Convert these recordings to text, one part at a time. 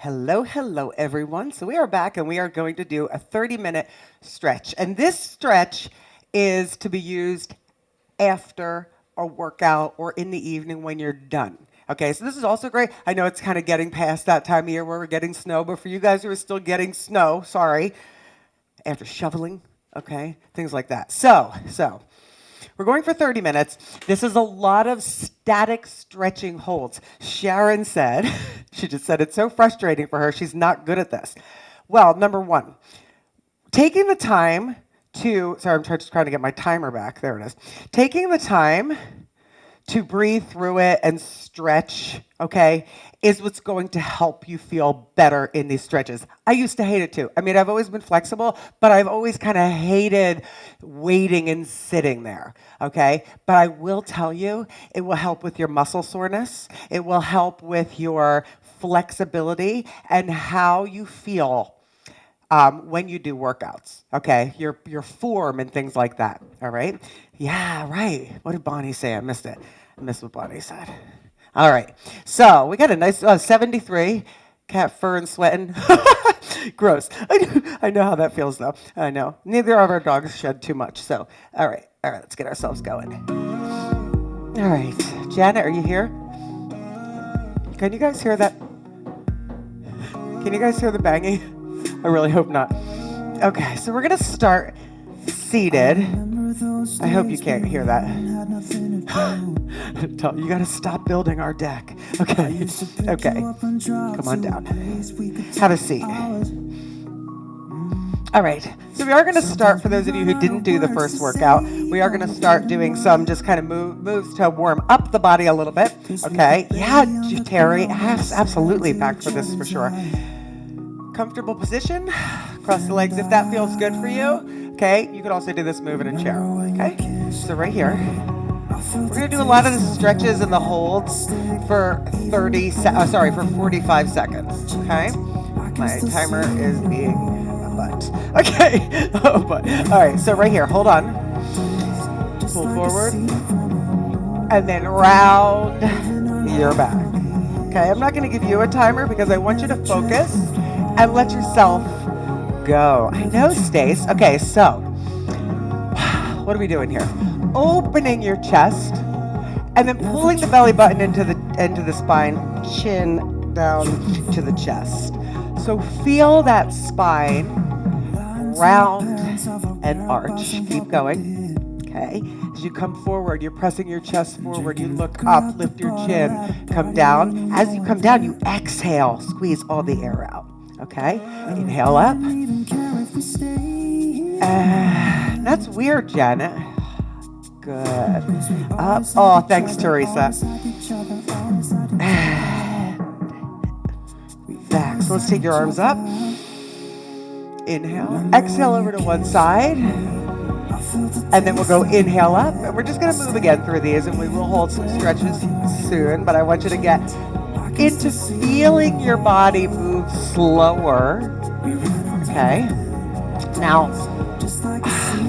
Hello, hello, everyone. So we are back and we are going to do a 30-minute stretch. And this stretch is to be used after a workout or in the evening when you're done. Okay, so this is also great. I know it's kind of getting past that time of year where we're getting snow, but for you guys who are still getting snow, sorry, after shoveling, okay, things like that. So we're going for 30 minutes. This is a lot of static stretching holds. Sharon said, she just said it's so frustrating for her. She's not good at this. Well, number one, taking the time to, sorry, I'm just trying to get my timer back. There it is. Taking the time to breathe through it and stretch, okay, is what's going to help you feel better in these stretches. I used to hate it too. I mean, I've always been flexible, but I've always kind of hated waiting and sitting there, okay? But I will tell you, it will help with your muscle soreness. It will help with your flexibility and how you feel when you do workouts, okay? Your form and things like that, all right? Yeah, right. What did Bonnie say? I missed it. I missed what Bonnie said. All right. So we got a nice 73. Cat fur and sweating. Gross. I know how that feels, though. I know. Neither of our dogs shed too much. So, all right. Let's get ourselves going. All right. Janet, are you here? Can you guys hear that? Can you guys hear the banging? I really hope not. Okay, so we're going to start seated. I hope you can't hear that. You got to stop building our deck. Okay. Come on down. Have a seat. All right. So we are going to start, for those of you who didn't do the first workout, we are going to start doing some just kind of moves to warm up the body a little bit. Okay. Yeah, Terry, absolutely back for this for sure. Comfortable position, cross the legs if that feels good for you. Okay, you could also do this move in a chair. Okay, so right here, we're going to do a lot of the stretches and the holds for 45 seconds. Okay, my timer is being a butt. Okay, oh, but all right. So right here, hold on, pull forward, and then round your back. Okay, I'm not going to give you a timer because I want you to focus and let yourself go. I know, Stace. Okay, so what are we doing here? Opening your chest and then pulling the belly button into the spine, chin down to the chest. So feel that spine round and arch. Keep going. Okay. As you come forward, you're pressing your chest forward. You look up, lift your chin, come down. As you come down, you exhale, squeeze all the air out. Okay, inhale up. That's weird, Janet. Good. Up. Oh, thanks, Teresa. Back. So let's take your arms up. Inhale. Exhale over to one side. And then we'll go inhale up. And we're just going to move again through these, and we will hold some stretches soon. But I want you to get into feeling your body move slower. Okay. Now,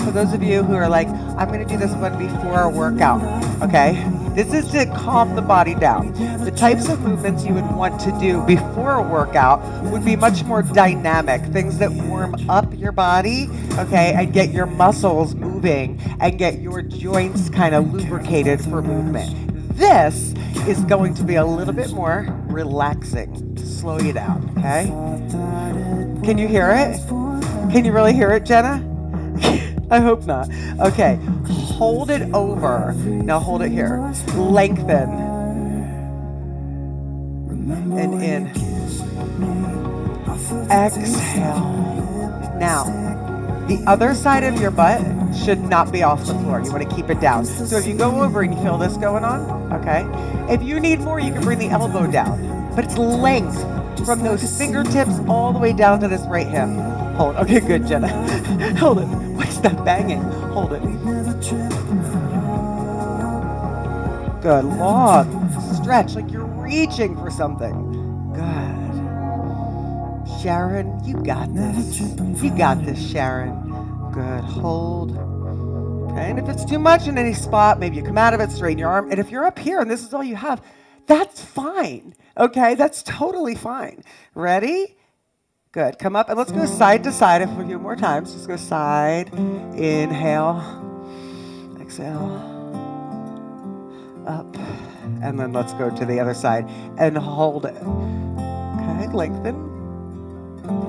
for those of you who are like, I'm going to do this one before a workout. Okay. This is to calm the body down. The types of movements you would want to do before a workout would be much more dynamic, things that warm up your body, okay, and get your muscles moving and get your joints kind of lubricated for movement. This is going to be a little bit more relaxing, to slow you down, okay? Can you hear it? Can you really hear it, Jenna? I hope not. Okay, hold it over. Now hold it here. Lengthen. And in. Exhale. Now, the other side of your butt should not be off the floor. You want to keep it down. So if you go over and you feel this going on, okay? If you need more, you can bring the elbow down. But it's length from those fingertips all the way down to this right hip. Hold. Okay, good, Jenna. Hold it. What's that banging? Hold it. Good. Long stretch, like you're reaching for something. Good. Sharon, you got this. You got this, Sharon. Good. Hold. Okay, and if it's too much in any spot, maybe you come out of it, straighten your arm. And if you're up here and this is all you have, That's fine. Okay, that's totally fine. Ready? Good. Come up and let's go side to side a few more times. Just go side, inhale, exhale, up, and then let's go to the other side and hold it. Okay, lengthen.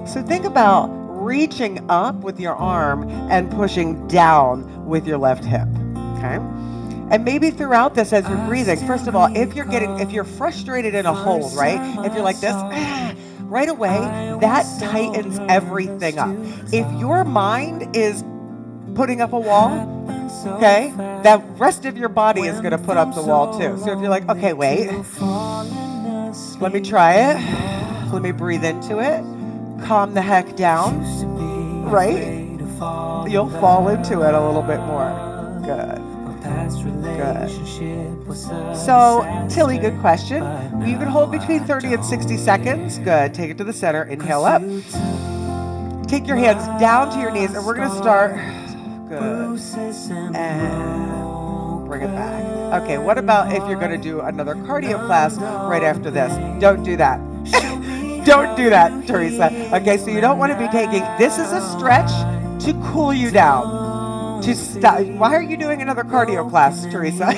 So think about reaching up with your arm and pushing down with your left hip. Okay? And maybe throughout this, as you're breathing, first of all, if you're frustrated in a hold, right? If you're like this, right away, that tightens everything up. If your mind is putting up a wall, okay, that rest of your body is going to put up the wall too. So if you're like, okay, wait, let me try it. Let me breathe into it. Calm the heck down, right? You'll fall into it a little bit more. Good. Good. So, Tilly, good question. You can hold between 30 and 60 seconds. Good. Take it to the center. Inhale up. Take your hands down to your knees, and we're going to start. Good. And bring it back. Okay, what about if you're going to do another cardio class right after this? Don't do that. Don't do that, Teresa. Okay, so you don't want to be taking, this is a stretch to cool you down. To stop. Why are you doing another cardio class, Teresa?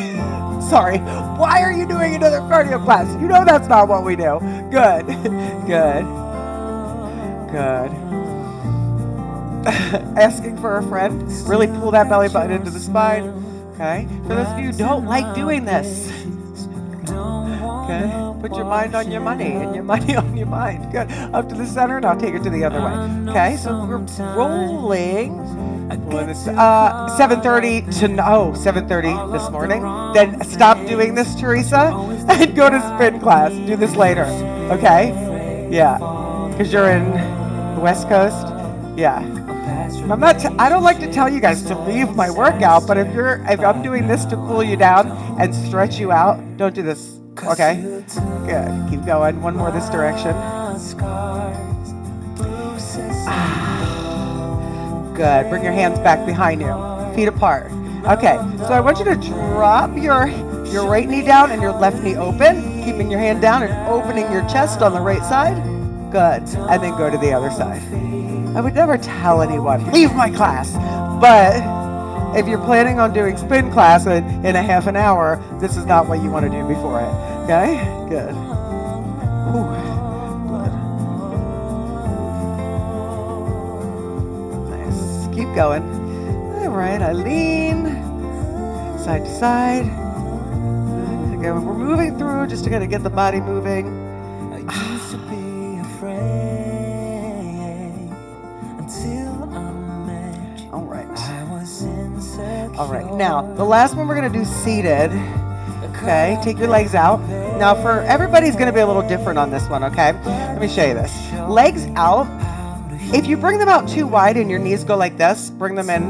Sorry. Why are you doing another cardio class? You know that's not what we do. Good. Good. Good. Asking for a friend. Really pull that belly button into the spine. Okay. For those of you who don't like doing this. Okay. Put your mind on your money and your money on your mind. Good. Up to the center, and I'll take it to the other way. Okay. So we're rolling. 7:30 to 7:30 this morning. Then stop doing this, Teresa, and go to spin class. Do this later. Okay? Yeah. Because you're in the West Coast. Yeah. I don't like to tell you guys to leave my workout, but if I'm doing this to cool you down and stretch you out, don't do this. Okay? Good. Keep going. One more this direction. Good. Bring your hands back behind you. Feet apart. Okay. So I want you to drop your right knee down and your left knee open, keeping your hand down and opening your chest on the right side. Good. And then go to the other side. I would never tell anyone, leave my class. But if you're planning on doing spin class in a half an hour, this is not what you want to do before it. Okay? Good. Whew. Keep going. All right, I lean side to side. Again, we're moving through just to kind of get the body moving. I used to be afraid until I met you. All right. All right. Now, the last one we're going to do seated. Okay, take your legs out. Now, for everybody's going to be a little different on this one, okay? Let me show you this. Legs out. If you bring them out too wide and your knees go like this, bring them in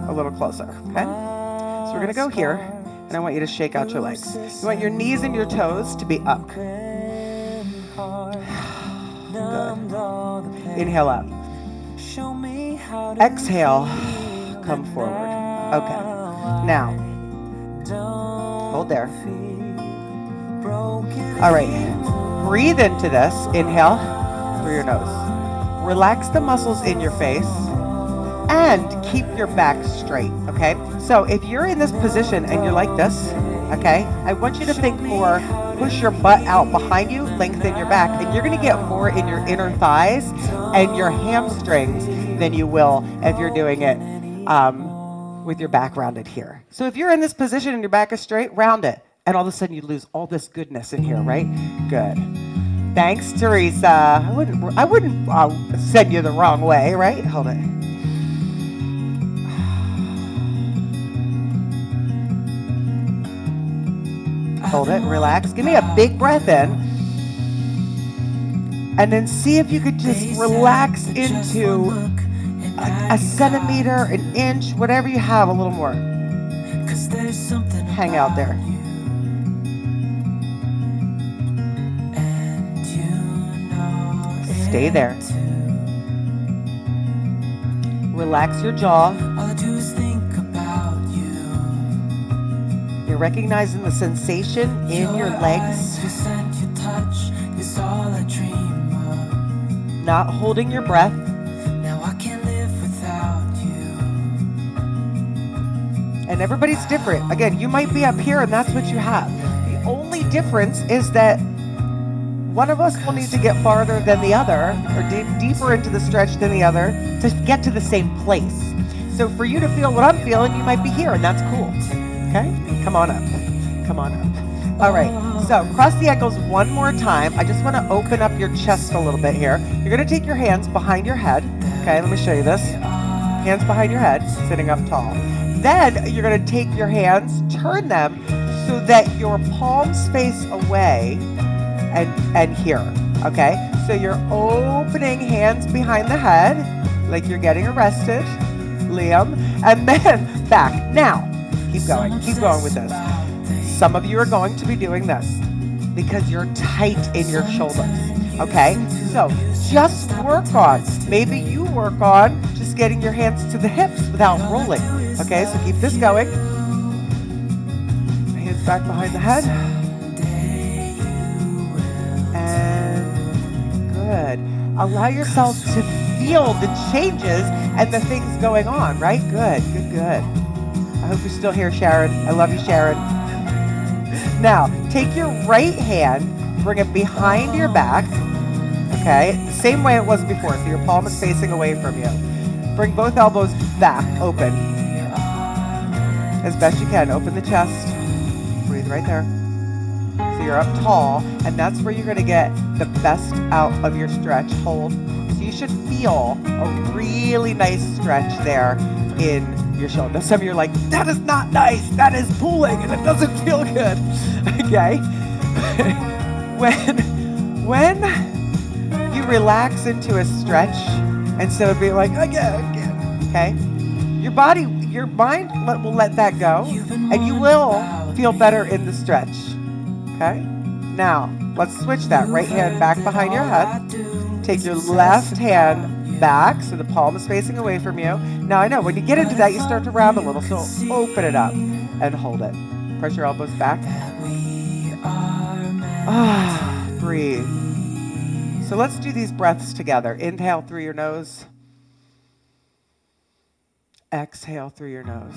a little closer, okay? So we're going to go here, and I want you to shake out your legs. You want your knees and your toes to be up. Good. Inhale up. Exhale, come forward. Okay. Now, hold there. All right. Breathe into this. Inhale through your nose. Relax the muscles in your face and keep your back straight, okay? So if you're in this position and you're like this, okay, I want you to think more, push your butt out behind you, lengthen your back, and you're gonna get more in your inner thighs and your hamstrings than you will if you're doing it with your back rounded here. So if you're in this position and your back is straight, round it, and all of a sudden you lose all this goodness in here, right? Good. Thanks, Teresa. I wouldn't send you the wrong way, right? Hold it. Hold it. Relax. Give me a big breath in. And then see if you could just relax into a centimeter, an inch, whatever you have, a little more. Hang out there. Stay there. Relax your jaw. Your recognizing the sensation in your legs. Not holding your breath. Now I can't live without you. And everybody's different. Again, you might be up here and that's what you have. The only difference is that one of us will need to get farther than the other, or deeper into the stretch than the other, to get to the same place. So for you to feel what I'm feeling, you might be here, and that's cool. Okay? Come on up. Come on up. All right. So cross the ankles one more time. I just want to open up your chest a little bit here. You're going to take your hands behind your head. Okay, let me show you this. Hands behind your head, sitting up tall. Then you're going to take your hands, turn them so that your palms face away and here, okay? So you're opening hands behind the head, like you're getting arrested, Liam, and then back. Now, keep going with this. Some of you are going to be doing this because you're tight in your shoulders, okay? So just work on, maybe you work on just getting your hands to the hips without rolling, okay? So keep this going. Hands back behind the head. Good. Allow yourself to feel the changes and the things going on, right? Good. I hope you're still here, Sharon. I love you, Sharon. Now, take your right hand, bring it behind your back, okay? The same way it was before, so your palm is facing away from you. Bring both elbows back, open. As best you can, open the chest. Breathe right there. So you're up tall, and that's where you're going to get the best out of your stretch. Hold. So you should feel a really nice stretch there in your shoulder. Now, some of you are like, that is not nice. That is pulling, and it doesn't feel good. Okay? when you relax into a stretch, instead of being like, again, okay? Your body, your mind will let that go, and you will feel better in the stretch. Okay? Now, let's switch that. Right hand back behind your head. Take your left hand back so the palm is facing away from you. Now, I know when you get into that, you start to round a little, so open it up and hold it. Press your elbows back. Breathe. So let's do these breaths together. Inhale through your nose. Exhale through your nose.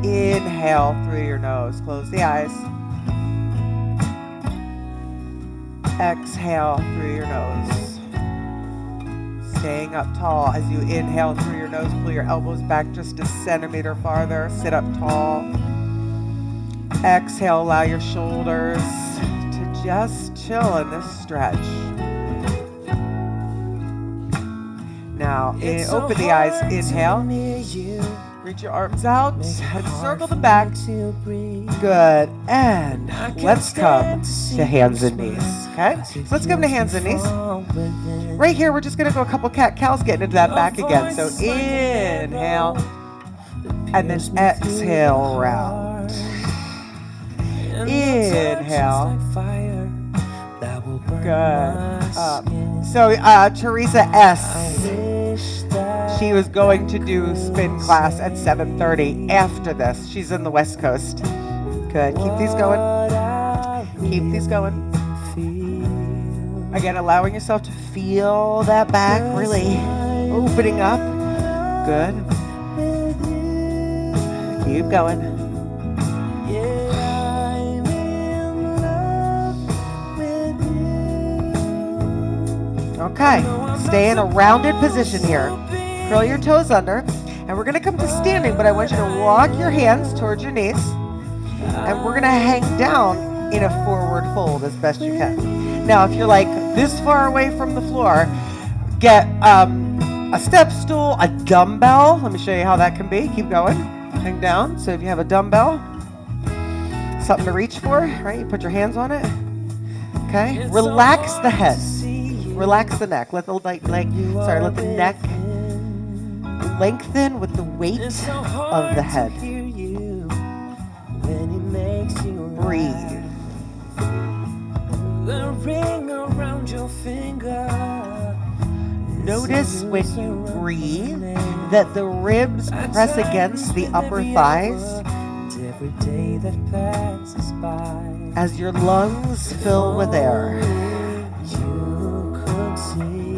Inhale through your nose. Close the eyes. Exhale through your nose. Staying up tall. As you inhale through your nose, pull your elbows back just a centimeter farther. Sit up tall. Exhale, allow your shoulders to just chill in this stretch. Now, open the eyes. Inhale. Reach your arms out and circle them back. Good. And let's come to hands and knees. Okay? So let's come to hands and knees. Right here, we're just going to go a couple cat-cows, getting into that back again. So inhale. And then exhale, round. Inhale. Good. So Teresa S., she was going to do spin class at 7:30 after this. She's in the West Coast. Good. Keep these going. Keep these going. Again, allowing yourself to feel that back really opening up. Good. Keep going. Okay. Stay in a rounded position here. Curl your toes under, and we're going to come to standing, but I want you to walk your hands towards your knees, and we're going to hang down in a forward fold as best you can. Now, if you're like this far away from the floor, get a step stool, a dumbbell. Let me show you how that can be. Keep going. Hang down. So if you have a dumbbell, something to reach for, right? You put your hands on it. Okay. Relax the head. Relax the neck. Let the let the neck lengthen with the weight of the head. Breathe. The ring around your finger. notice when you breathe that the ribs press against the upper thighs every day that passes by. as your lungs fill with air. You could see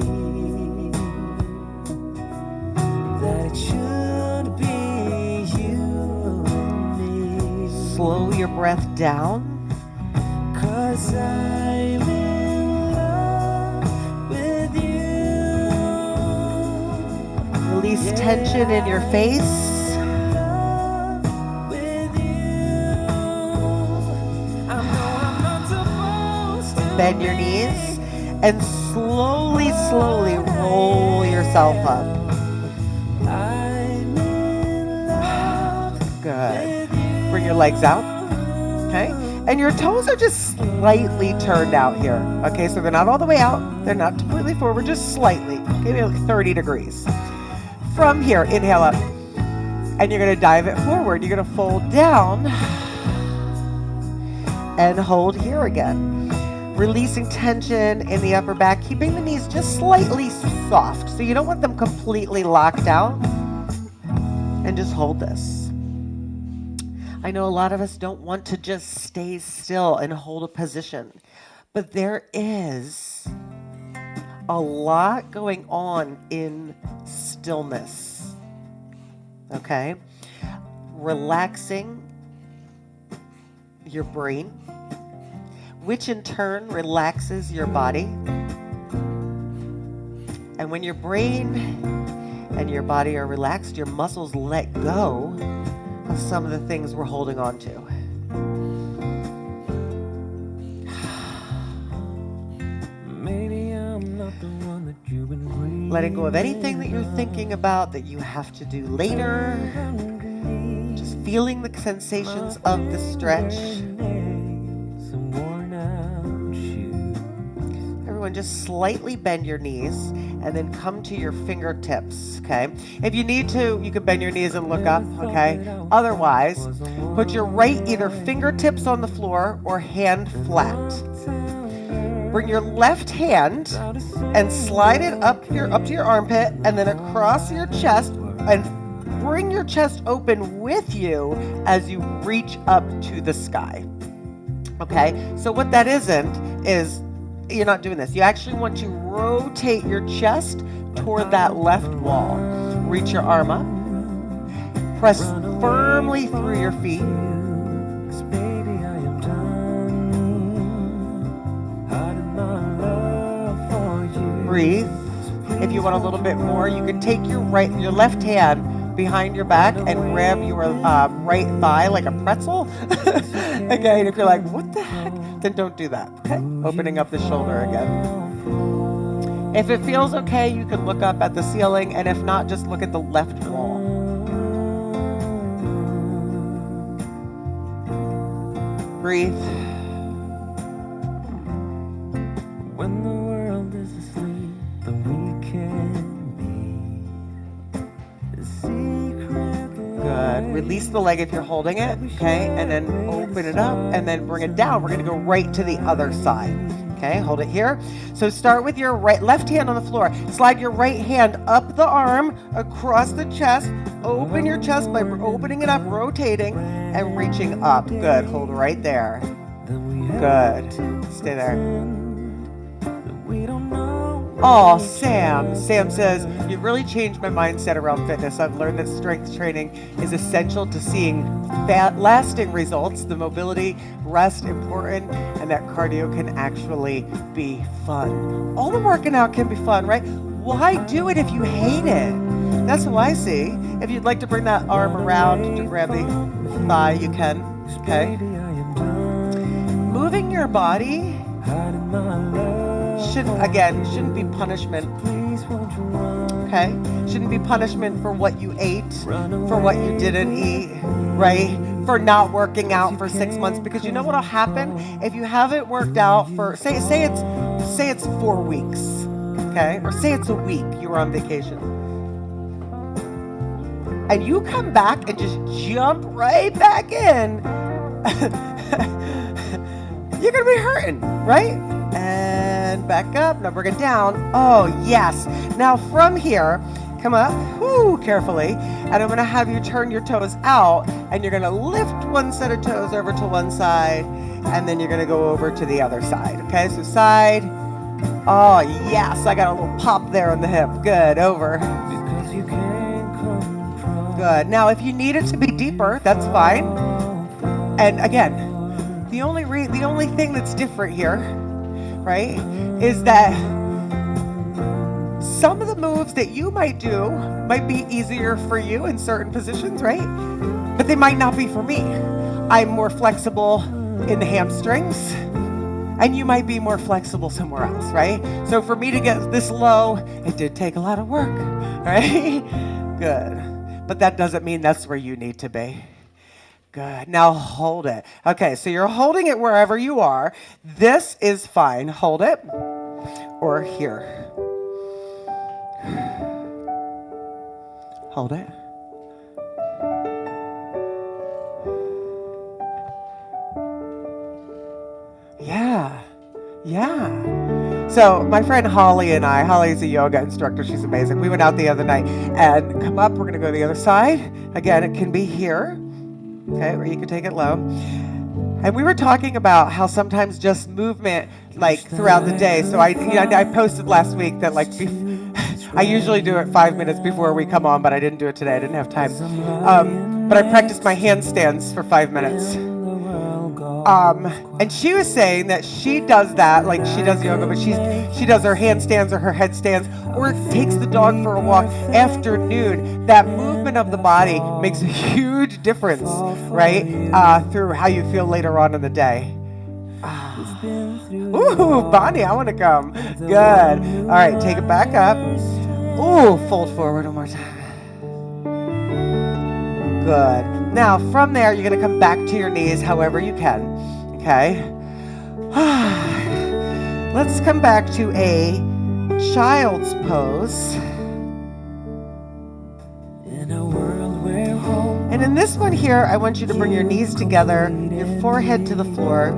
that it should be you and me. Slow your breath down. 'Cause I'm in love with you. Release tension in your face. Bend your knees and slowly, slowly roll yourself up. Good. Bring your legs out. Okay. And your toes are just slightly turned out here. Okay. So they're not all the way out. They're not completely forward, just slightly. Okay. Maybe like 30 degrees. From here, inhale up. And you're going to dive it forward. You're going to fold down and hold here again. Releasing tension in the upper back, keeping the knees just slightly soft. So you don't want them completely locked out. And just hold this. I know a lot of us don't want to just stay still and hold a position, but there is a lot going on in stillness. Okay? Relaxing your brain, which in turn relaxes your body. And when your brain and your body are relaxed, your muscles let go of some of the things we're holding on to. Maybe I'm not the one that you've been dreaming. Letting go of anything that you're thinking about that you have to do later. Just feeling the sensations of the stretch. Everyone, just slightly bend your knees and then come to your fingertips, okay? If you need to, you can bend your knees and look up, okay? Otherwise, put your right either fingertips on the floor or hand flat. Bring your left hand and slide it up to your armpit and then across your chest and bring your chest open with you as you reach up to the sky. Okay? So what that isn't is you're not doing this. You actually want to rotate your chest toward that left wall. Reach your arm up. Press firmly through your feet. Breathe. If you want a little bit more, you can take your left hand behind your back and grab your right thigh like a pretzel. Okay, and if you're like, what the heck? Then don't do that, okay? Opening up the shoulder again. If it feels okay, you can look up at the ceiling, and if not, just look at the left wall. Breathe. When the world is asleep, then we can be secret. Good. Release the leg if you're holding it, okay? And then open it up and then bring it down. We're going to go right to the other side. Okay, hold it here. So start with your left hand on the floor. Slide your right hand up the arm, across the chest. Open your chest by opening it up, rotating, and reaching up. Good. Hold right there. Good. Stay there. Oh, Sam. Sam says, you've really changed my mindset around fitness. I've learned that strength training is essential to seeing lasting results, the mobility, rest important, and that cardio can actually be fun. All the working out can be fun, right? Why do it if you hate it? That's what I see. If you'd like to bring that arm around to grab the thigh, you can, okay? Moving your body shouldn't be punishment. Okay? Shouldn't be punishment for what you ate, for what you didn't eat, right? For not working out for 6 months, because you know what'll happen if you haven't worked out for say it's 4 weeks, okay? Or say it's a week you were on vacation. And you come back and just jump right back in. You're gonna be hurting, right? And and back up. Now bring it down. Oh, yes. Now from here, come up, carefully, and I'm gonna have you turn your toes out, and you're gonna lift one set of toes over to one side, and then you're gonna go over to the other side, okay? So side, oh yes, I got a little pop there on the hip. Good, over. Because you can't come from Good. Now if you need it to be deeper, that's fine. And again, the only thing that's different here, right, is that some of the moves that you might do might be easier for you in certain positions, right? But they might not be for me. I'm more flexible in the hamstrings, and you might be more flexible somewhere else, right? So for me to get this low, it did take a lot of work, right? Good. But that doesn't mean that's where you need to be. Good. Now hold it. Okay, so you're holding it wherever you are. This is fine. Hold it. Or here. Hold it. Yeah. So my friend Holly's a yoga instructor. She's amazing. We went out the other night and come up. We're going to go to the other side. Again, it can be here. Okay, or you can take it low. And we were talking about how sometimes just movement, like throughout the day. So I posted last week that like I usually do it 5 minutes before we come on, but I didn't do it today. I didn't have time. But I practiced my handstands for 5 minutes. And she was saying that she does that, like she does yoga, but she does her handstands or her headstands, or takes the dog for a walk afternoon. That movement of the body makes a huge difference, right? Through how you feel later on in the day. Ooh, Bonnie, I want to come. Good. All right, take it back up. Ooh, fold forward one more time. Good. Now, from there, you're going to come back to your knees however you can. Okay? Let's come back to a child's pose. And in this one here, I want you to bring your knees together, your forehead to the floor.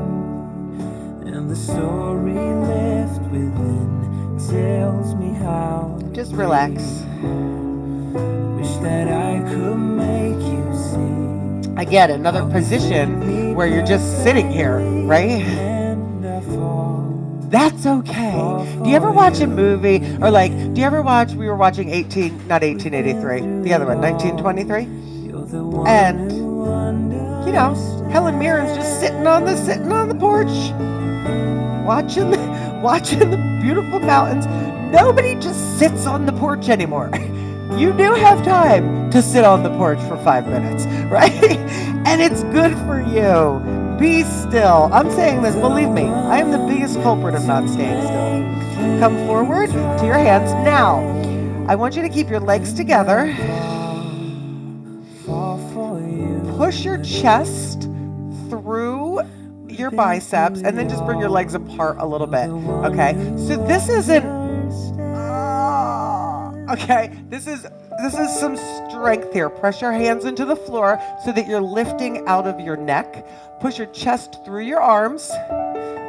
And the story left within tells me how. Just relax. Wish that I could make you see. Again, another position where you're just sitting here, right? That's okay. Do you ever watch a movie, or like, do you ever watch, we were watching 1983, the other one, 1923? And, you know, Helen Mirren's just sitting on the porch, watching the beautiful mountains. Nobody just sits on the porch anymore. You do have time to sit on the porch for 5 minutes, right? And it's good for you. Be still. I'm saying this, believe me, I am the biggest culprit of not staying still. Come forward to your hands. Now, I want you to keep your legs together. Push your chest through your biceps, and then just bring your legs apart a little bit. Okay? So this isn't okay, this is some strength here. Press your hands into the floor so that you're lifting out of your neck. Push your chest through your arms.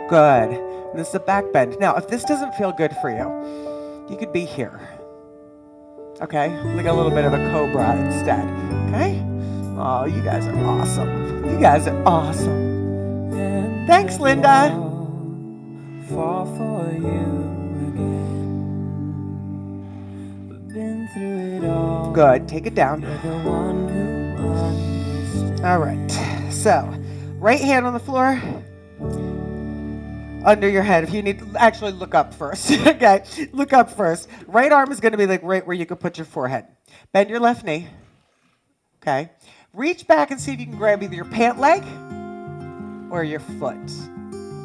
Good. And this is a back bend. Now, if this doesn't feel good for you, you could be here. Okay? Like a little bit of a cobra instead. Okay? Oh, you guys are awesome. You guys are awesome. Thanks, Linda. Fall for you again. Good. Take it down. All right. So, right hand on the floor, under your head. If you need, actually look up first. Okay, look up first. Right arm is going to be like right where you can put your forehead. Bend your left knee. Okay. Reach back and see if you can grab either your pant leg or your foot.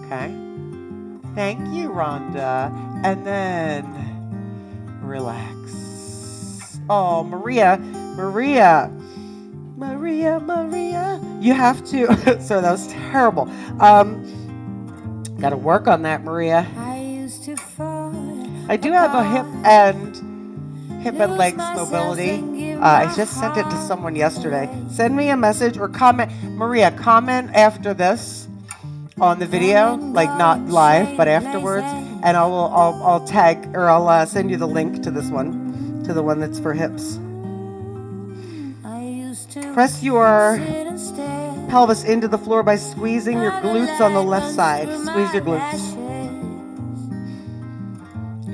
Okay. Thank you, Rhonda. And then relax. Oh, Maria. You have to. So that was terrible. Got to work on that, Maria. I do have a hip and legs mobility. I just sent it to someone yesterday. Send me a message or comment. Maria, comment after this on the video, like not live, but afterwards. And I'll tag, or I'll send you the link to this one, to the one that's for hips. Press your pelvis into the floor by squeezing your glutes on the left side. Squeeze your glutes.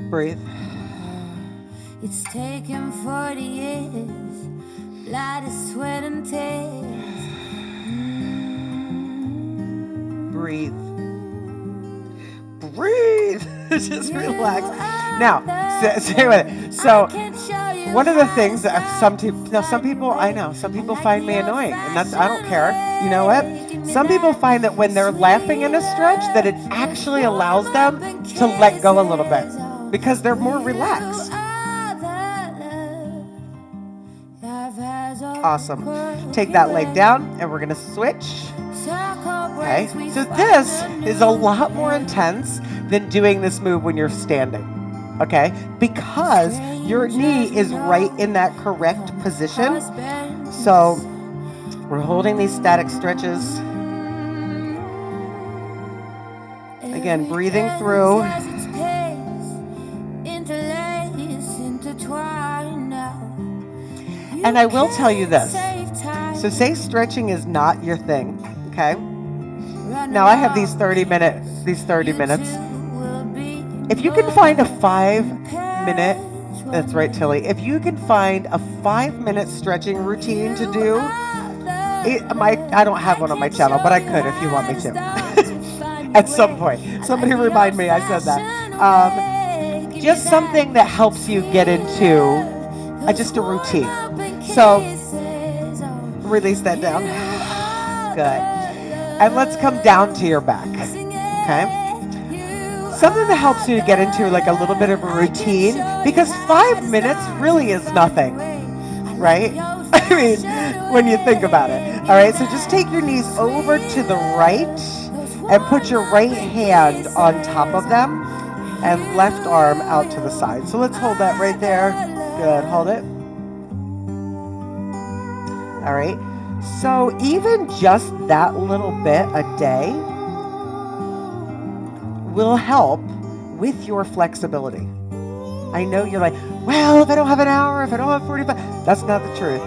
Breathe. It's taken 40 years, blood, sweat, and tears. Breathe. Breathe. Just relax. Now, stay with it. So, one of the things that some people find me annoying, and I don't care. You know what? Some people find that when they're laughing in a stretch, that it actually allows them to let go a little bit because they're more relaxed. Awesome. Take that leg down, and we're gonna switch. Okay. So this is a lot more intense than doing this move when you're standing. Okay, because your knee is right in that correct position. So we're holding these static stretches. Again, breathing through. And I will tell you this. So say stretching is not your thing, okay? Now I have these 30 minutes. If you can find a 5-minute, that's right, Tilly. If you can find a 5-minute stretching routine to do, I don't have one on my channel, but I could if you want me to. At some point. Somebody remind me I said that. Just something that helps you get into just a routine. So, release that down. Good. And let's come down to your back. Okay? Something that helps you to get into like a little bit of a routine, because 5 minutes really is nothing, right? I mean, when you think about it. All right, so just take your knees over to the right and put your right hand on top of them and left arm out to the side. So let's hold that right there. Good, hold it. All right, so even just that little bit a day will help with your flexibility. I know you're like, well, if I don't have an hour, if I don't have 45, that's not the truth,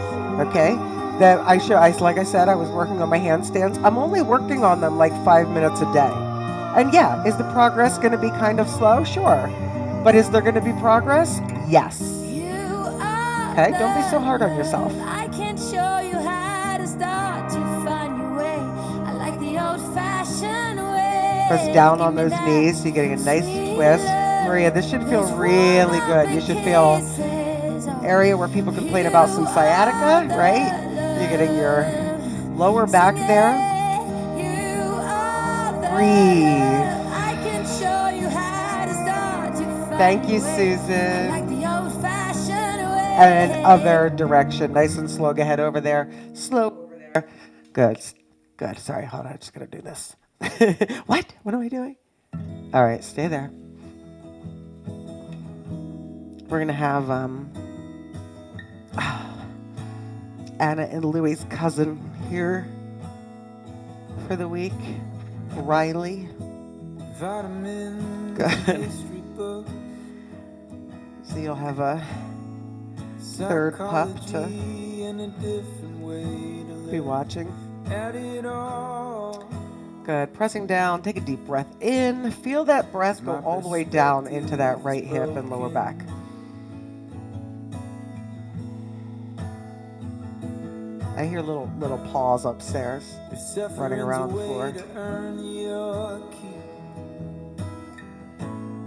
okay? Like I said, I was working on my handstands. I'm only working on them like 5 minutes a day. And yeah, is the progress going to be kind of slow? Sure. But is there going to be progress? Yes. Okay, don't be so hard on yourself. I can show you how to start to find your way. I like the old-fashioned way. Press down on those knees so you're getting a nice twist. Maria, this should feel really good. You should feel area where people complain about some sciatica, right? You're getting your lower back there. Breathe. Thank you, Susan. And other direction. Nice and slow. Go ahead over there. Slow over there. Good. Good. Sorry. Hold on. I'm just going to do this. What? What am I doing? All right. Stay there. We're going to have Anna and Louie's cousin here for the week. Riley. Good. So you'll have a third pup to be watching. Good. Pressing down. Take a deep breath in. Feel that breath go all the way down into that right hip and lower back. I hear little paws upstairs running around the floor.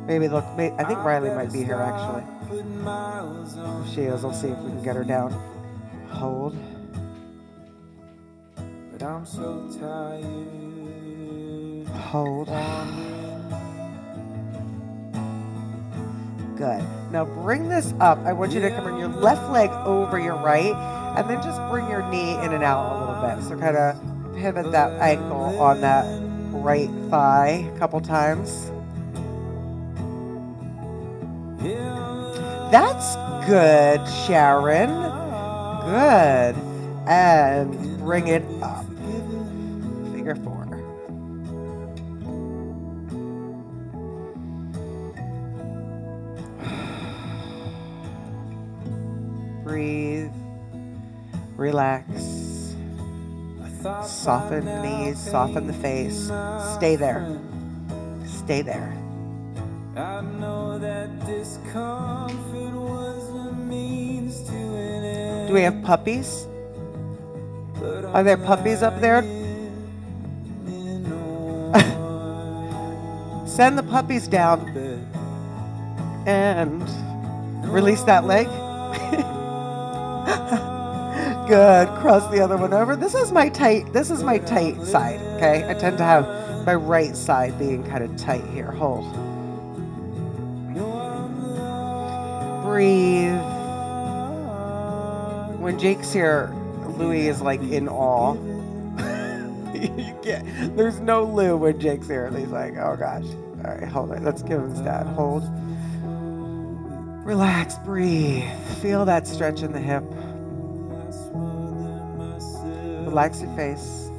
Maybe look. I think Riley might be here actually. If she is, I'll see if we can get her down. Hold. But I'm so tired. Hold. Good. Now bring this up. I want you to come bring your left leg over your right, and then just bring your knee in and out a little bit. So kind of pivot that ankle on that right thigh a couple times. That's good, Sharon. Good. And bring it up. Figure 4. Breathe. Relax. Soften the knees, soften the face. Stay there. Stay there. I know that discomfort was a means to an end. Do we have puppies? Are there puppies up there? Send the puppies down and release that leg. Good. Cross the other one over. This is my tight side, okay? I tend to have my right side being kind of tight here. Hold. Breathe. When Jake's here, Louis is like in awe. You can't, there's no Lou when Jake's here. He's like, oh gosh. All right, hold on. Let's give him his dad. Hold. Relax, breathe. Feel that stretch in the hip. Relax your face.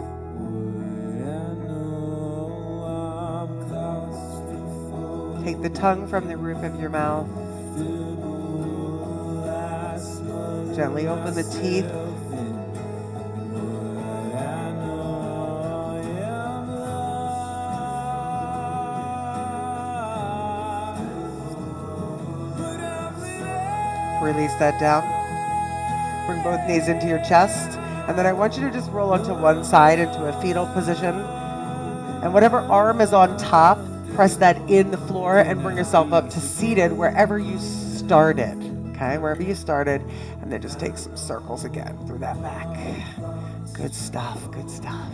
Take the tongue from the roof of your mouth. Gently open the teeth. Release that down. Bring both knees into your chest. And then I want you to just roll onto one side into a fetal position. And whatever arm is on top, press that in the floor and bring yourself up to seated wherever you started. Okay, wherever you started. And then just take some circles again through that back. Good stuff, good stuff.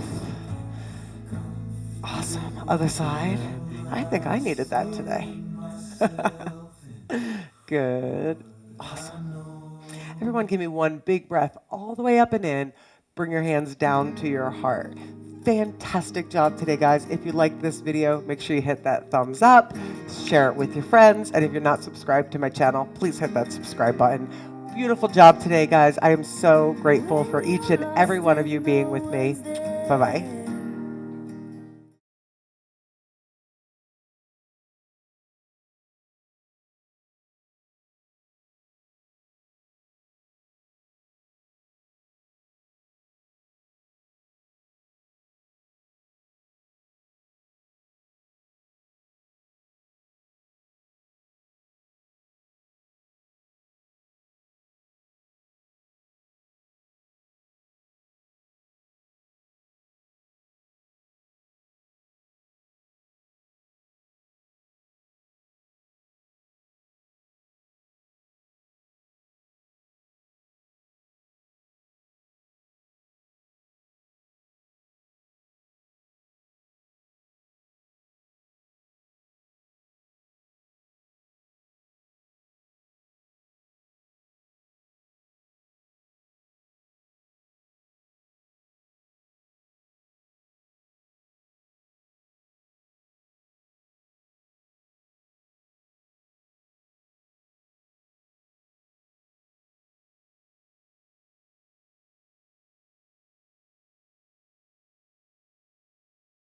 Awesome. Other side. I think I needed that today. Good. Awesome. Everyone give me one big breath all the way up and in. Bring your hands down to your heart. Fantastic job today, guys. If you like this video, make sure you hit that thumbs up, share it with your friends, and if you're not subscribed to my channel, please hit that subscribe button. Beautiful job today, guys. I am so grateful for each and every one of you being with me. Bye-bye.